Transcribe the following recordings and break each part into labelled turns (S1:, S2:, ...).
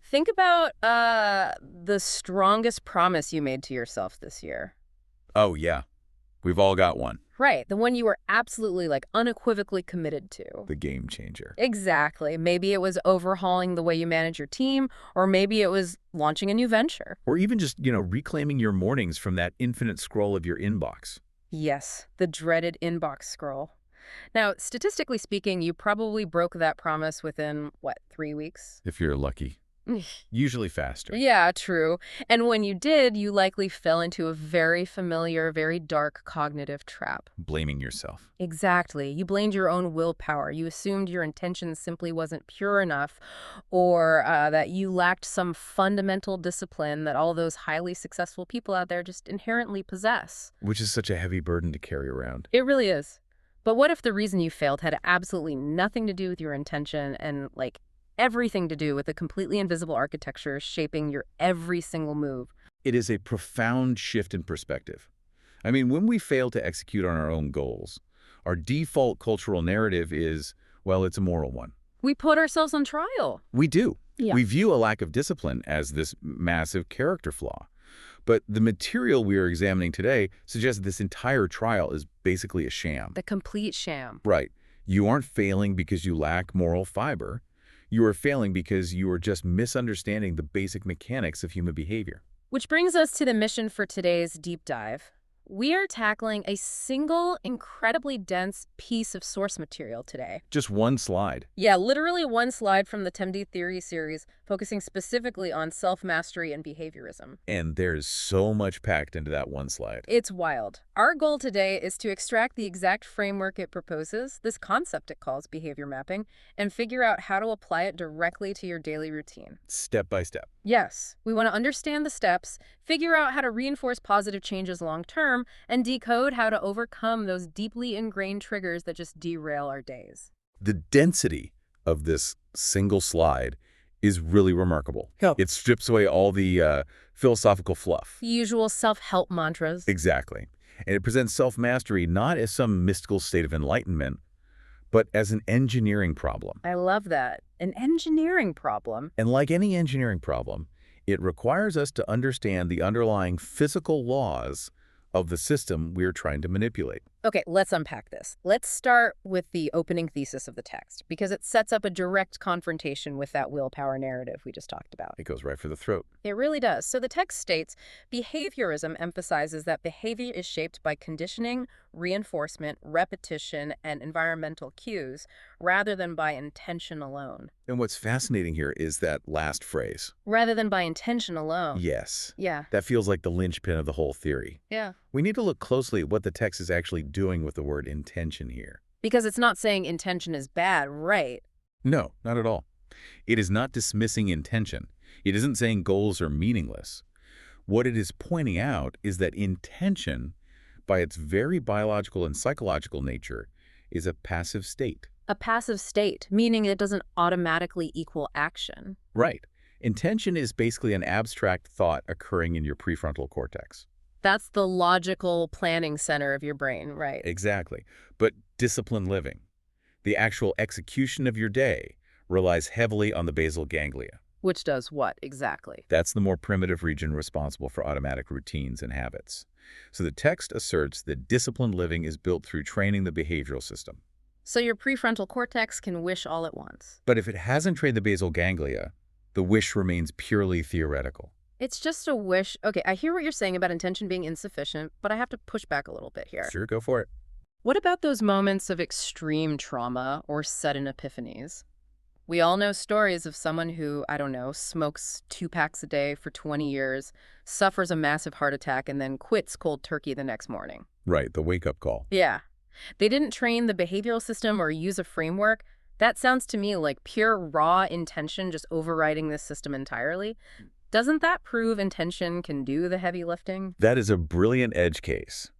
S1: Think about the strongest promise you made to yourself this year.
S2: Oh, yeah. We've all got one.
S1: Right, the one you were absolutely, like, unequivocally committed to.
S2: The game changer.
S1: Exactly. Maybe it was overhauling the way you manage your team, or maybe it was launching a new venture.
S2: Or even just, reclaiming your mornings from that infinite scroll of your inbox.
S1: Yes, the dreaded inbox scroll. Now, statistically speaking, you probably broke that promise within, what, 3 weeks?
S2: If you're lucky. Usually faster.
S1: Yeah, true. And when you did, you likely fell into a very familiar, very dark cognitive trap.
S2: Blaming yourself.
S1: Exactly. You blamed your own willpower. You assumed your intention simply wasn't pure enough, or that you lacked some fundamental discipline that all those highly successful people out there just inherently possess.
S2: Which is such a heavy burden to carry around.
S1: It really is. But what if the reason you failed had absolutely nothing to do with your intention and, like, everything to do with the completely invisible architecture shaping your every single move?
S2: It is a profound shift in perspective. I mean, when we fail to execute on our own goals, our default cultural narrative is, well, it's a moral one.
S1: We put ourselves on trial.
S2: We do.
S1: Yeah.
S2: We view a lack of discipline as this massive character flaw. But the material we are examining today suggests this entire trial is basically a sham.
S1: The complete sham.
S2: Right. You aren't failing because you lack moral fiber. You are failing because you are just misunderstanding the basic mechanics of human behavior.
S1: Which brings us to the mission for today's deep dive. We are tackling a single, incredibly dense piece of source material today.
S2: Just one slide.
S1: Yeah, literally one slide from the 10D Theory series, focusing specifically on self-mastery and behaviorism.
S2: And there's so much packed into that one slide.
S1: It's wild. Our goal today is to extract the exact framework it proposes, this concept it calls behavior mapping, and figure out how to apply it directly to your daily routine.
S2: Step by step.
S1: Yes, we want to understand the steps, figure out how to reinforce positive changes long term, and decode how to overcome those deeply ingrained triggers that just derail our days.
S2: The density of this single slide is really remarkable.
S1: Yeah.
S2: It strips away all the philosophical fluff.
S1: The usual self-help mantras.
S2: Exactly. And it presents self-mastery not as some mystical state of enlightenment, but as an engineering problem.
S1: I love that. An engineering problem.
S2: And like any engineering problem, it requires us to understand the underlying physical laws of the system we're trying to manipulate.
S1: Okay, let's unpack this. Let's start with the opening thesis of the text, because it sets up a direct confrontation with that willpower narrative we just talked about.
S2: It goes right for the throat.
S1: It really does. So the text states, behaviorism emphasizes that behavior is shaped by conditioning, reinforcement, repetition, and environmental cues, rather than by intention alone.
S2: And what's fascinating here is that last phrase.
S1: Rather than by intention alone.
S2: Yes.
S1: Yeah.
S2: That feels like the linchpin of the whole theory.
S1: Yeah.
S2: We need to look closely at what the text is actually doing with the word intention here.
S1: Because it's not saying intention is bad, right?
S2: No, not at all. It is not dismissing intention. It isn't saying goals are meaningless. What it is pointing out is that intention, by its very biological and psychological nature, is a passive state.
S1: A passive state, meaning it doesn't automatically equal action.
S2: Right. Intention is basically an abstract thought occurring in your prefrontal cortex.
S1: That's the logical planning center of your brain, right?
S2: Exactly. But disciplined living, the actual execution of your day, relies heavily on the basal ganglia.
S1: Which does what exactly?
S2: That's the more primitive region responsible for automatic routines and habits. So the text asserts that disciplined living is built through training the behavioral system.
S1: So your prefrontal cortex can wish all at once.
S2: But if it hasn't trained the basal ganglia, the wish remains purely theoretical.
S1: It's just a wish. Okay, I hear what you're saying about intention being insufficient, but I have to push back a little bit here.
S2: Sure, go for it.
S1: What about those moments of extreme trauma or sudden epiphanies? We all know stories of someone who, I don't know, smokes 2 packs a day for 20 years, suffers a massive heart attack, and then quits cold turkey the next morning.
S2: Right, the wake-up call.
S1: Yeah. They didn't train the behavioral system or use a framework. That sounds to me like pure raw intention just overriding this system entirely. Doesn't that prove intention can do the heavy lifting?
S2: That is a brilliant edge case.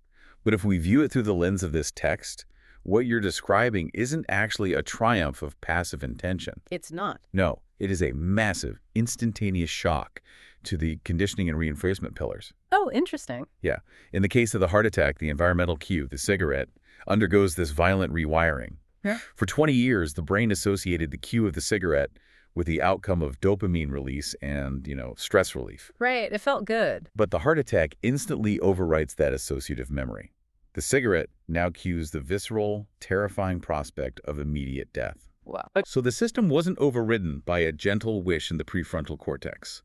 S2: But if we view it through the lens of this text, what you're describing isn't actually a triumph of passive intention.
S1: It's not.
S2: No, it is a massive, instantaneous shock to the conditioning and reinforcement pillars.
S1: Oh, interesting.
S2: Yeah. In the case of the heart attack, the environmental cue, the cigarette, undergoes this violent rewiring.
S1: Yeah.
S2: For 20 years, the brain associated the cue of the cigarette with the outcome of dopamine release and, stress relief.
S1: Right, it felt good.
S2: But the heart attack instantly overwrites that associative memory. The cigarette now cues the visceral, terrifying prospect of immediate death.
S1: Wow.
S2: So the system wasn't overridden by a gentle wish in the prefrontal cortex.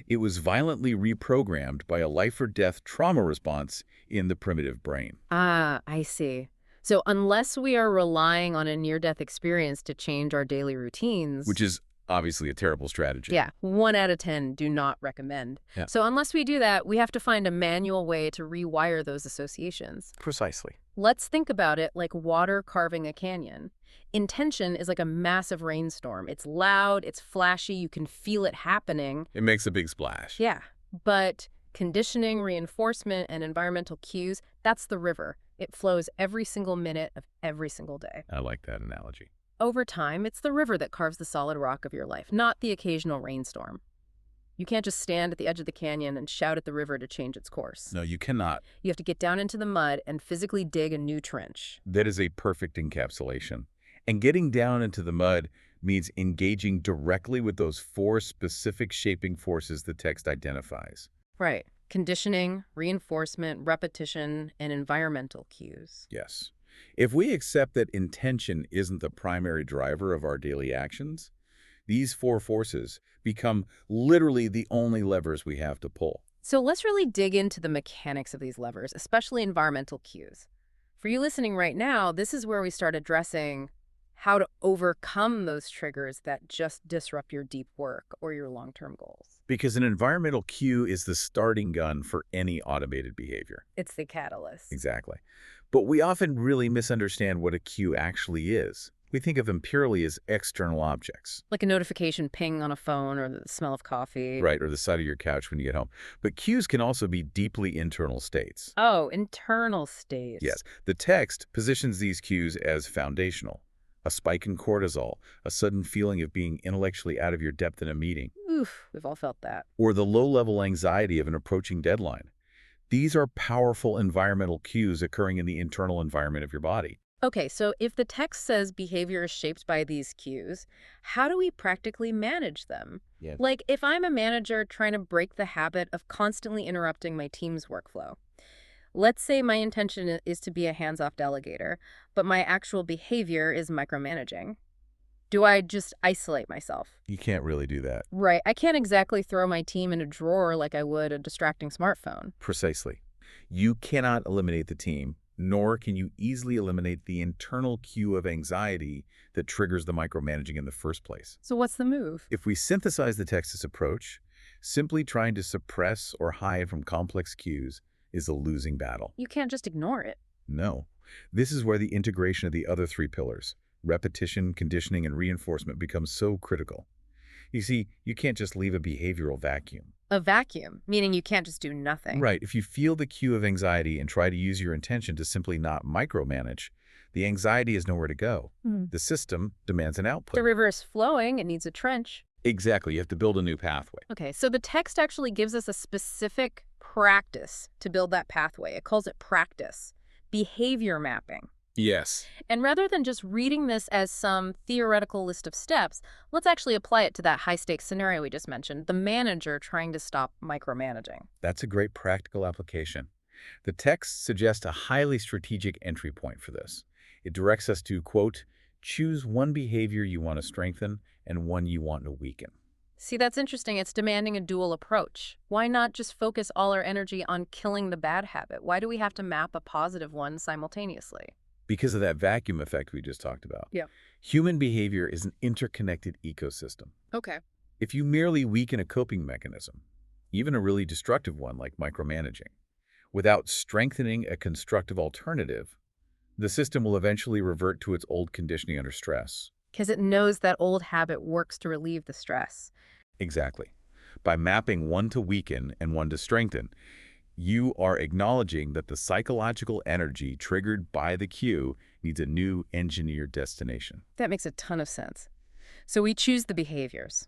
S2: It was violently reprogrammed by a life-or-death trauma response in the primitive brain.
S1: Ah, I see. So unless we are relying on a near-death experience to change our daily routines...
S2: Which is obviously a terrible strategy.
S1: Yeah, 1 out of 10 do not recommend.
S2: Yeah.
S1: So unless we do that, we have to find a manual way to rewire those associations.
S2: Precisely.
S1: Let's think about it like water carving a canyon. Intention is like a massive rainstorm. It's loud, it's flashy, you can feel it happening.
S2: It makes a big splash.
S1: Yeah, but conditioning, reinforcement, and environmental cues, that's the river. It flows every single minute of every single day.
S2: I like that analogy.
S1: Over time, it's the river that carves the solid rock of your life, not the occasional rainstorm. You can't just stand at the edge of the canyon and shout at the river to change its course.
S2: No, you cannot.
S1: You have to get down into the mud and physically dig a new trench.
S2: That is a perfect encapsulation. And getting down into the mud means engaging directly with those 4 specific shaping forces the text identifies.
S1: Right. Conditioning, reinforcement, repetition, and environmental cues.
S2: Yes. If we accept that intention isn't the primary driver of our daily actions, these 4 forces become literally the only levers we have to pull.
S1: So let's really dig into the mechanics of these levers, especially environmental cues. For you listening right now, this is where we start addressing how to overcome those triggers that just disrupt your deep work or your long-term goals.
S2: Because an environmental cue is the starting gun for any automated behavior.
S1: It's the catalyst.
S2: Exactly. But we often really misunderstand what a cue actually is. We think of them purely as external objects.
S1: Like a notification ping on a phone or the smell of coffee.
S2: Right, or the side of your couch when you get home. But cues can also be deeply internal states.
S1: Oh, internal states.
S2: Yes, the text positions these cues as foundational. A spike in cortisol, a sudden feeling of being intellectually out of your depth in a meeting.
S1: Oof, we've all felt that.
S2: Or the low-level anxiety of an approaching deadline. These are powerful environmental cues occurring in the internal environment of your body.
S1: Okay, so if the text says behavior is shaped by these cues, how do we practically manage them?
S2: Yes.
S1: Like if I'm a manager trying to break the habit of constantly interrupting my team's workflow. Let's say my intention is to be a hands-off delegator, but my actual behavior is micromanaging. Do I just isolate myself?
S2: You can't really do that.
S1: Right. I can't exactly throw my team in a drawer like I would a distracting smartphone.
S2: Precisely. You cannot eliminate the team, nor can you easily eliminate the internal cue of anxiety that triggers the micromanaging in the first place.
S1: So what's the move?
S2: If we synthesize the text's approach, simply trying to suppress or hide from complex cues is a losing battle.
S1: You can't just ignore it.
S2: No. This is where the integration of the other 3 pillars, repetition, conditioning, and reinforcement, becomes so critical. You see, you can't just leave a behavioral vacuum.
S1: A vacuum, meaning you can't just do nothing.
S2: Right. If you feel the cue of anxiety and try to use your intention to simply not micromanage, the anxiety has nowhere to go. The system demands an output.
S1: The river is flowing, it needs a trench.
S2: Exactly. You have to build a new pathway.
S1: Okay, so the text actually gives us a specific practice to build that pathway. It calls it practice, behavior mapping.
S2: Yes.
S1: And rather than just reading this as some theoretical list of steps, let's actually apply it to that high-stakes scenario we just mentioned, the manager trying to stop micromanaging.
S2: That's a great practical application. The text suggests a highly strategic entry point for this. It directs us to, quote, choose one behavior you want to strengthen and one you want to weaken.
S1: See, that's interesting. It's demanding a dual approach. Why not just focus all our energy on killing the bad habit? Why do we have to map a positive one simultaneously?
S2: Because of that vacuum effect we just talked about.
S1: Yeah.
S2: Human behavior is an interconnected ecosystem.
S1: Okay.
S2: If you merely weaken a coping mechanism, even a really destructive one like micromanaging, without strengthening a constructive alternative, the system will eventually revert to its old conditioning under stress.
S1: Because it knows that old habit works to relieve the stress.
S2: Exactly. By mapping one to weaken and one to strengthen, you are acknowledging that the psychological energy triggered by the cue needs a new engineered destination.
S1: That makes a ton of sense. So we choose the behaviors.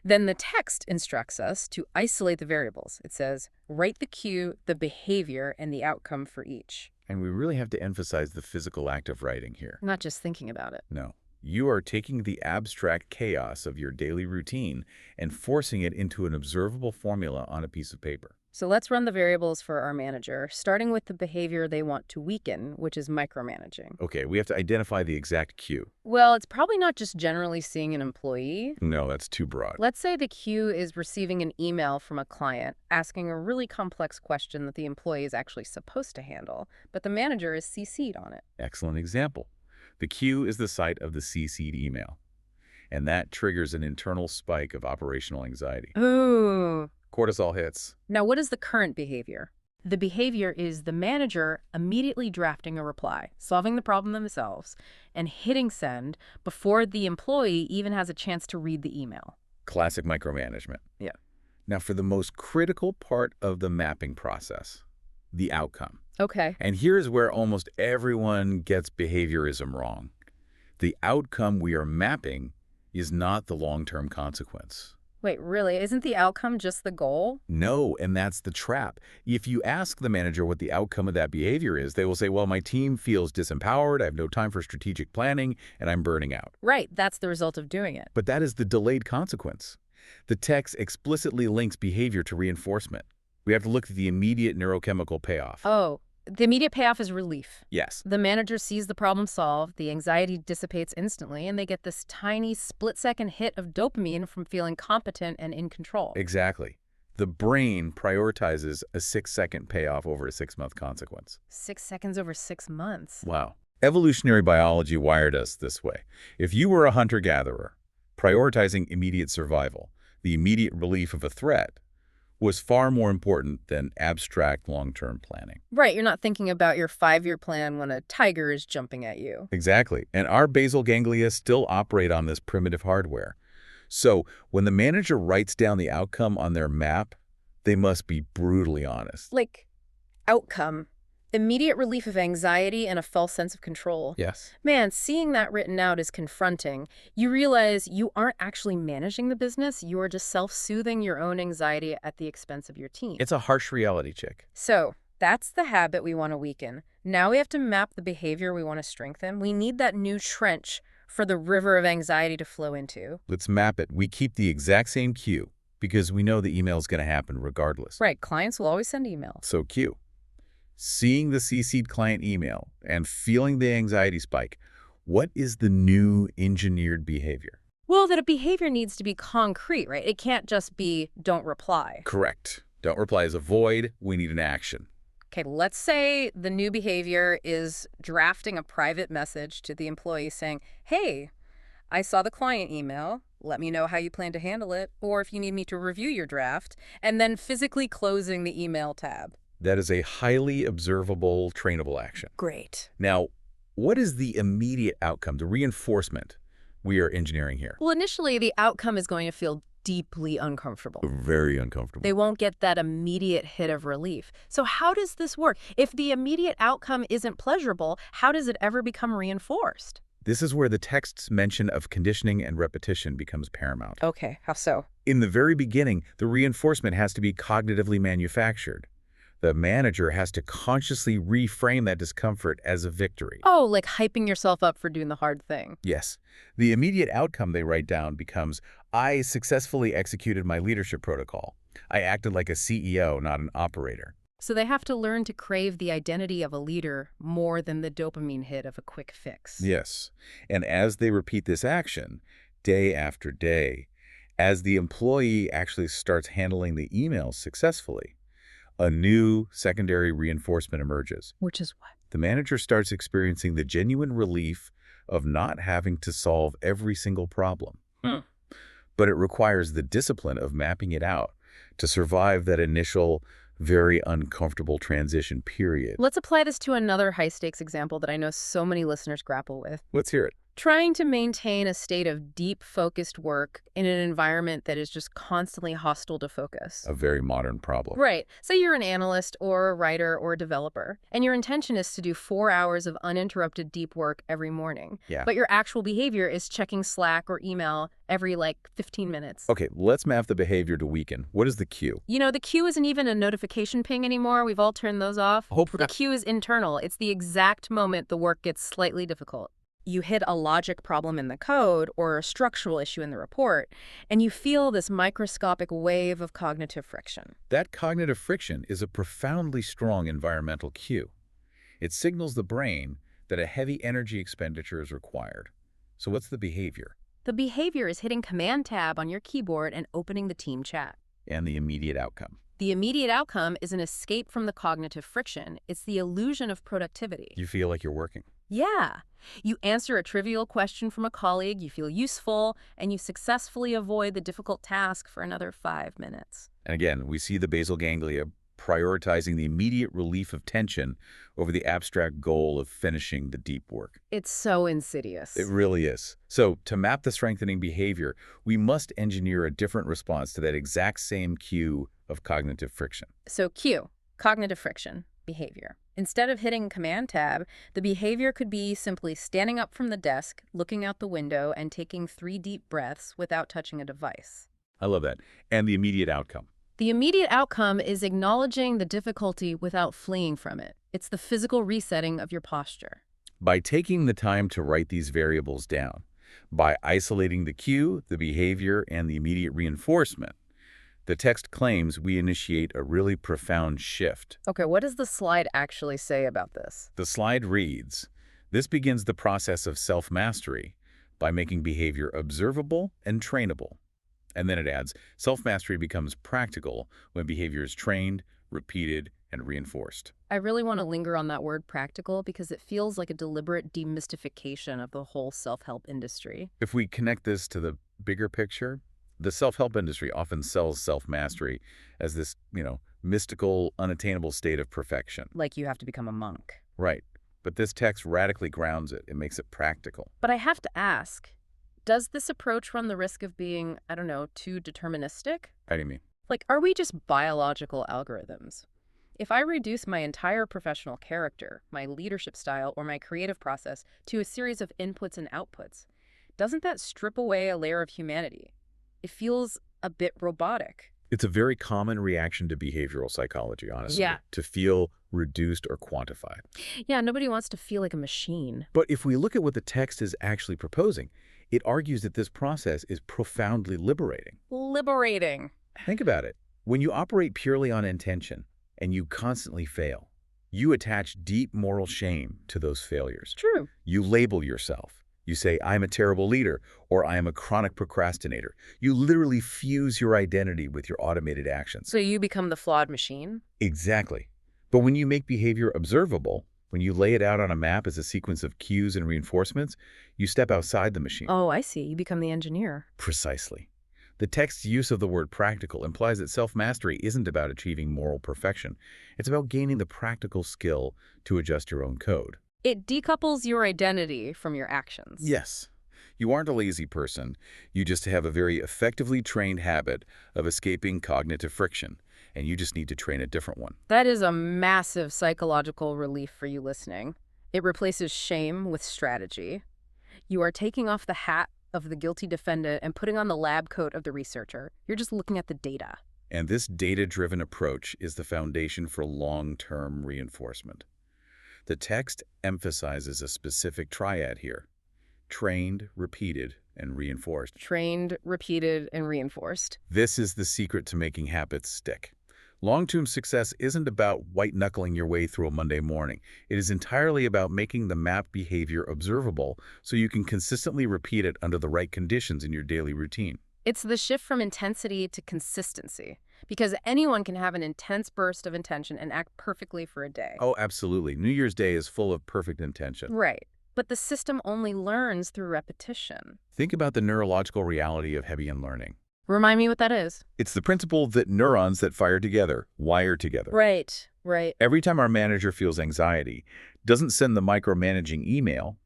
S1: Then the text instructs us to isolate the variables. It says, write the cue, the behavior, and the outcome for each.
S2: And we really have to emphasize the physical act of writing here.
S1: Not just thinking about it.
S2: No. You are taking the abstract chaos of your daily routine and forcing it into an observable formula on a piece of paper.
S1: So let's run the variables for our manager, starting with the behavior they want to weaken, which is micromanaging.
S2: Okay, we have to identify the exact cue.
S1: Well, it's probably not just generally seeing an employee.
S2: No, that's too broad.
S1: Let's say the cue is receiving an email from a client asking a really complex question that the employee is actually supposed to handle, but the manager is CC'd on it.
S2: Excellent example. The cue is the site of the CC'd email, and that triggers an internal spike of operational anxiety.
S1: Ooh.
S2: Cortisol hits.
S1: Now, what is the current behavior? The behavior is the manager immediately drafting a reply, solving the problem themselves, and hitting send before the employee even has a chance to read the email.
S2: Classic micromanagement.
S1: Yeah.
S2: Now, for the most critical part of the mapping process, the outcome.
S1: Okay.
S2: And here's where almost everyone gets behaviorism wrong. The outcome we are mapping is not the long-term consequence.
S1: Wait, really? Isn't the outcome just the goal?
S2: No, and that's the trap. If you ask the manager what the outcome of that behavior is, they will say, well, my team feels disempowered, I have no time for strategic planning, and I'm burning out.
S1: Right, that's the result of doing it.
S2: But that is the delayed consequence. The text explicitly links behavior to reinforcement. We have to look at the immediate neurochemical payoff.
S1: Oh, the immediate payoff is relief.
S2: Yes.
S1: The manager sees the problem solved, the anxiety dissipates instantly, and they get this tiny split-second hit of dopamine from feeling competent and in control.
S2: Exactly. The brain prioritizes a 6-second payoff over a 6-month consequence.
S1: 6 seconds over 6 months.
S2: Wow. Evolutionary biology wired us this way. If you were a hunter-gatherer, prioritizing immediate survival, the immediate relief of a threat, was far more important than abstract long-term planning.
S1: Right, you're not thinking about your 5-year plan when a tiger is jumping at you.
S2: Exactly. And our basal ganglia still operate on this primitive hardware. So when the manager writes down the outcome on their map, they must be brutally honest.
S1: Like, outcome. Immediate relief of anxiety and a false sense of control.
S2: Yes.
S1: Man, seeing that written out is confronting. You realize you aren't actually managing the business, you are just self-soothing your own anxiety at the expense of your team.
S2: It's a harsh reality check.
S1: So, that's the habit we want to weaken. Now we have to map the behavior we want to strengthen. We need that new trench for the river of anxiety to flow into.
S2: Let's map it. We keep the exact same cue because we know the email is going to happen regardless.
S1: Right, clients will always send emails.
S2: So cue. Seeing the CC'd client email and feeling the anxiety spike, what is the new engineered behavior?
S1: Well, that a behavior needs to be concrete, right? It can't just be don't reply.
S2: Correct. Don't reply is a void. We need an action.
S1: Okay, let's say the new behavior is drafting a private message to the employee saying, hey, I saw the client email. Let me know how you plan to handle it, or if you need me to review your draft, and then physically closing the email tab.
S2: That is a highly observable, trainable action.
S1: Great.
S2: Now, what is the immediate outcome, the reinforcement we are engineering here?
S1: Well, initially, the outcome is going to feel deeply uncomfortable.
S2: Very uncomfortable.
S1: They won't get that immediate hit of relief. So how does this work? If the immediate outcome isn't pleasurable, how does it ever become reinforced?
S2: This is where the text's mention of conditioning and repetition becomes paramount.
S1: Okay, how so?
S2: In the very beginning, the reinforcement has to be cognitively manufactured. The manager has to consciously reframe that discomfort as a victory.
S1: Oh, like hyping yourself up for doing the hard thing.
S2: Yes. The immediate outcome they write down becomes, I successfully executed my leadership protocol. I acted like a CEO, not an operator.
S1: So they have to learn to crave the identity of a leader more than the dopamine hit of a quick fix.
S2: Yes. And as they repeat this action, day after day, as the employee actually starts handling the emails successfully, a new secondary reinforcement emerges.
S1: Which is what?
S2: The manager starts experiencing the genuine relief of not having to solve every single problem. But it requires the discipline of mapping it out to survive that initial, very uncomfortable transition period.
S1: Let's apply this to another high-stakes example that I know so many listeners grapple with.
S2: Let's hear it.
S1: Trying to maintain a state of deep, focused work in an environment that is just constantly hostile to focus.
S2: A very modern problem.
S1: Right. Say you're an analyst or a writer or a developer, and your intention is to do 4 hours of uninterrupted deep work every morning.
S2: Yeah.
S1: But your actual behavior is checking Slack or email every, 15 minutes.
S2: Okay, let's map the behavior to weaken. What is the cue?
S1: You know, the cue isn't even a notification ping anymore. We've all turned those off. The cue is internal. It's the exact moment the work gets slightly difficult. You hit a logic problem in the code or a structural issue in the report, and you feel this microscopic wave of cognitive friction.
S2: That cognitive friction is a profoundly strong environmental cue. It signals the brain that a heavy energy expenditure is required. So what's the behavior?
S1: The behavior is hitting Command Tab on your keyboard and opening the team chat.
S2: And the immediate outcome?
S1: The immediate outcome is an escape from the cognitive friction. It's the illusion of productivity.
S2: You feel like you're working.
S1: Yeah. You answer a trivial question from a colleague, you feel useful, and you successfully avoid the difficult task for another 5 minutes.
S2: And again, we see the basal ganglia prioritizing the immediate relief of tension over the abstract goal of finishing the deep work.
S1: It's so insidious.
S2: It really is. So to map the strengthening behavior, we must engineer a different response to that exact same cue of cognitive friction.
S1: So Q, cognitive friction, behavior. Instead of hitting Command Tab, the behavior could be simply standing up from the desk, looking out the window, and taking 3 deep breaths without touching a device.
S2: I love that. And the immediate outcome.
S1: The immediate outcome is acknowledging the difficulty without fleeing from it. It's the physical resetting of your posture.
S2: By taking the time to write these variables down, by isolating the cue, the behavior, and the immediate reinforcement, the text claims we initiate a really profound shift.
S1: Okay, what does the slide actually say about this?
S2: The slide reads, "This begins the process of self-mastery by making behavior observable and trainable." And then it adds, self-mastery becomes practical when behavior is trained, repeated, and reinforced.
S1: I really want to linger on that word practical because it feels like a deliberate demystification of the whole self-help industry.
S2: If we connect this to the bigger picture, the self-help industry often sells self-mastery as this, mystical, unattainable state of perfection.
S1: Like you have to become a monk.
S2: Right. But this text radically grounds it. It makes it practical.
S1: But I have to ask, does this approach run the risk of being, too deterministic?
S2: How do you mean?
S1: Like, are we just biological algorithms? If I reduce my entire professional character, my leadership style, or my creative process to a series of inputs and outputs, doesn't that strip away a layer of humanity? It feels a bit robotic.
S2: It's a very common reaction to behavioral psychology, honestly.
S1: Yeah.
S2: To feel reduced or quantified.
S1: Yeah, nobody wants to feel like a machine.
S2: But if we look at what the text is actually proposing, it argues that this process is profoundly liberating.
S1: Liberating.
S2: Think about it. When you operate purely on intention and you constantly fail, you attach deep moral shame to those failures.
S1: True.
S2: You label yourself. You say, "I'm a terrible leader," or "I am a chronic procrastinator." You literally fuse your identity with your automated actions.
S1: So you become the flawed machine?
S2: Exactly. But when you make behavior observable, when you lay it out on a map as a sequence of cues and reinforcements, you step outside the machine.
S1: Oh, I see. You become the engineer.
S2: Precisely. The text's use of the word practical implies that self-mastery isn't about achieving moral perfection. It's about gaining the practical skill to adjust your own code.
S1: It decouples your identity from your actions.
S2: Yes. You aren't a lazy person. You just have a very effectively trained habit of escaping cognitive friction, and you just need to train a different one.
S1: That is a massive psychological relief for you listening. It replaces shame with strategy. You are taking off the hat of the guilty defendant and putting on the lab coat of the researcher. You're just looking at the data.
S2: And this data-driven approach is the foundation for long-term reinforcement. The text emphasizes a specific triad here: trained, repeated, and reinforced.
S1: Trained, repeated, and reinforced.
S2: This is the secret to making habits stick. Long-term success isn't about white-knuckling your way through a Monday morning. It is entirely about making the map behavior observable so you can consistently repeat it under the right conditions in your daily routine.
S1: It's the shift from intensity to consistency, because anyone can have an intense burst of intention and act perfectly for a day.
S2: Oh, absolutely. New Year's Day is full of perfect intention.
S1: Right. But the system only learns through repetition.
S2: Think about the neurological reality of Hebbian learning.
S1: Remind me what that is.
S2: It's the principle that neurons that fire together wire together.
S1: Right.
S2: Every time our manager feels anxiety, doesn't send the micromanaging email,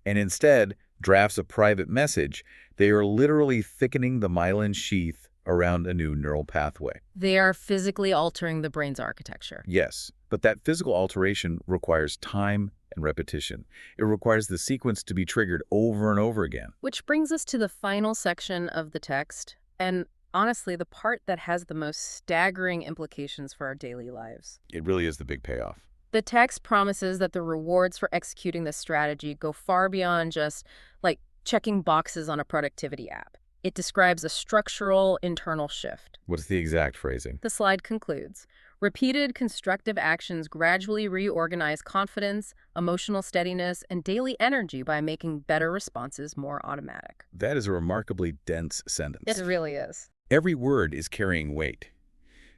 S2: and instead drafts a private message, they are literally thickening the myelin sheath around a new neural pathway.
S1: They are physically altering the brain's architecture.
S2: Yes, but that physical alteration requires time and repetition. It requires the sequence to be triggered over and over again.
S1: Which brings us to the final section of the text, and honestly, the part that has the most staggering implications for our daily lives.
S2: It really is the big payoff.
S1: The text promises that the rewards for executing this strategy go far beyond just, like, checking boxes on a productivity app. It describes a structural internal shift.
S2: What's the exact phrasing?
S1: The slide concludes, repeated constructive actions gradually reorganize confidence, emotional steadiness, and daily energy by making better responses more automatic.
S2: That is a remarkably dense sentence.
S1: It really is.
S2: Every word is carrying weight.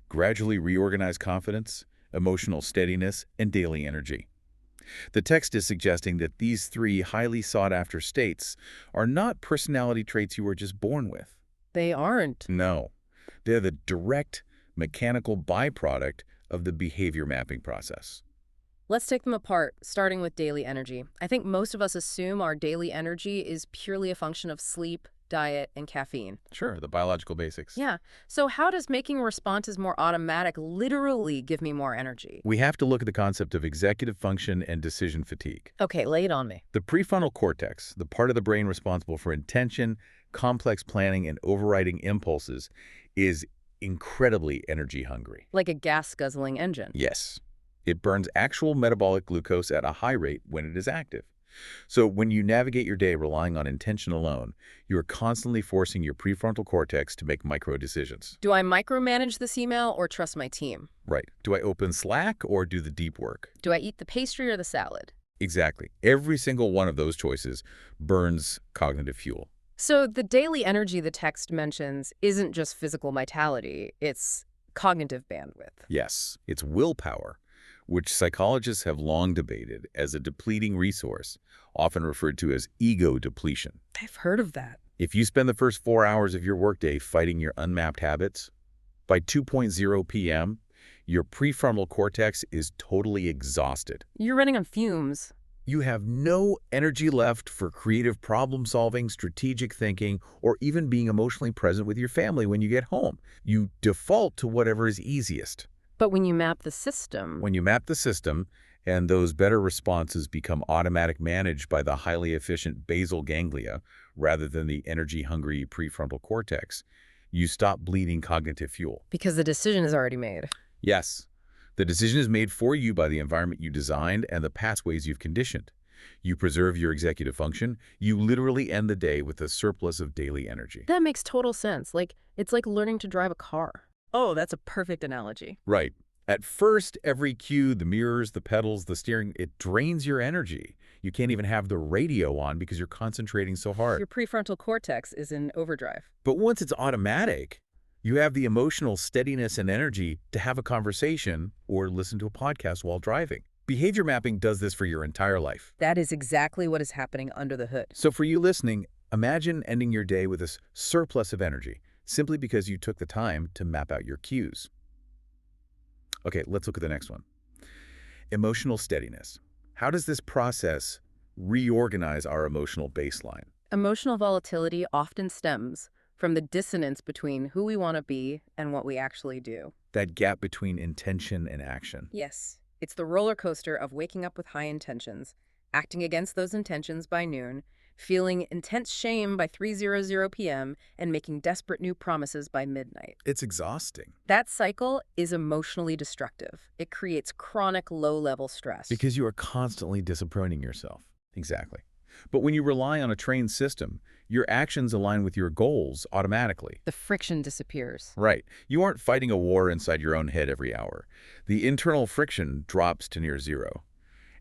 S2: Gradually reorganize confidence, emotional steadiness, and daily energy. The text is suggesting that these three highly sought-after states are not personality traits you were just born with.
S1: They aren't.
S2: No, they're the direct mechanical byproduct of the behavior mapping process.
S1: Let's take them apart, starting with daily energy. I think most of us assume our daily energy is purely a function of sleep, diet, and caffeine.
S2: Sure, the biological basics.
S1: Yeah. So how does making responses more automatic literally give me more energy?
S2: We have to look at the concept of executive function and decision fatigue.
S1: Okay, lay it on me.
S2: The prefrontal cortex, the part of the brain responsible for intention, complex planning, and overriding impulses, is incredibly energy hungry.
S1: Like a gas-guzzling engine.
S2: Yes. It burns actual metabolic glucose at a high rate when it is active. So when you navigate your day relying on intention alone, you are constantly forcing your prefrontal cortex to make micro decisions.
S1: Do I micromanage this email or trust my team?
S2: Right. Do I open Slack or do the deep work?
S1: Do I eat the pastry or the salad?
S2: Exactly. Every single one of those choices burns cognitive fuel.
S1: So the daily energy the text mentions isn't just physical vitality, it's cognitive bandwidth.
S2: Yes, it's willpower, which psychologists have long debated as a depleting resource, often referred to as ego depletion.
S1: I've heard of that.
S2: If you spend the first 4 hours of your workday fighting your unmapped habits, by 2:00 p.m., your prefrontal cortex is totally exhausted.
S1: You're running on fumes.
S2: You have no energy left for creative problem-solving, strategic thinking, or even being emotionally present with your family when you get home. You default to whatever is easiest.
S1: But when you map the system...
S2: When you map the system, and those better responses become automatic managed by the highly efficient basal ganglia rather than the energy-hungry prefrontal cortex, you stop bleeding cognitive fuel.
S1: Because the decision is already made.
S2: Yes. The decision is made for you by the environment you designed and the pathways you've conditioned. You preserve your executive function. You literally end the day with a surplus of daily energy.
S1: That makes total sense. It's like learning to drive a car. Oh, that's a perfect analogy.
S2: Right. At first, every cue, the mirrors, the pedals, the steering, it drains your energy. You can't even have the radio on because you're concentrating so hard.
S1: Your prefrontal cortex is in overdrive.
S2: But once it's automatic, you have the emotional steadiness and energy to have a conversation or listen to a podcast while driving. Behavior mapping does this for your entire life.
S1: That is exactly what is happening under the hood.
S2: So for you listening, imagine ending your day with this surplus of energy, simply because you took the time to map out your cues. Okay, let's look at the next one. Emotional steadiness. How does this process reorganize our emotional baseline?
S1: Emotional volatility often stems from the dissonance between who we want to be and what we actually do.
S2: That gap between intention and action.
S1: Yes. It's the roller coaster of waking up with high intentions, acting against those intentions by noon, feeling intense shame by 3:00 p.m., and making desperate new promises by midnight.
S2: It's exhausting.
S1: That cycle is emotionally destructive. It creates chronic low-level stress.
S2: Because you are constantly disappointing yourself. Exactly. But when you rely on a trained system, your actions align with your goals automatically.
S1: The friction disappears.
S2: Right. You aren't fighting a war inside your own head every hour. The internal friction drops to near zero.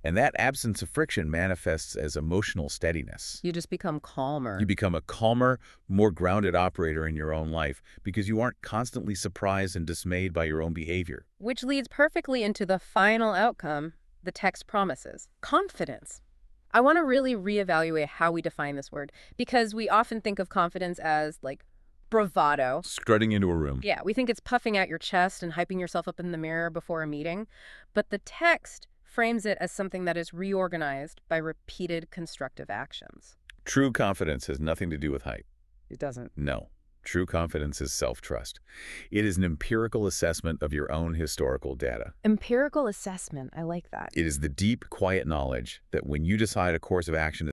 S2: And that absence of friction manifests as emotional steadiness.
S1: You just become calmer.
S2: You become a calmer, more grounded operator in your own life because you aren't constantly surprised and dismayed by your own behavior.
S1: Which leads perfectly into the final outcome the text promises: confidence. I want to really reevaluate how we define this word, because we often think of confidence as, bravado.
S2: Strutting into a room.
S1: Yeah, we think it's puffing out your chest and hyping yourself up in the mirror before a meeting. But the text frames it as something that is reorganized by repeated constructive actions.
S2: True confidence has nothing to do with hype.
S1: It doesn't.
S2: No. True confidence is self-trust. It is an empirical assessment of your own historical data.
S1: Empirical assessment. I like that.
S2: It is the deep, quiet knowledge that when you decide a course of action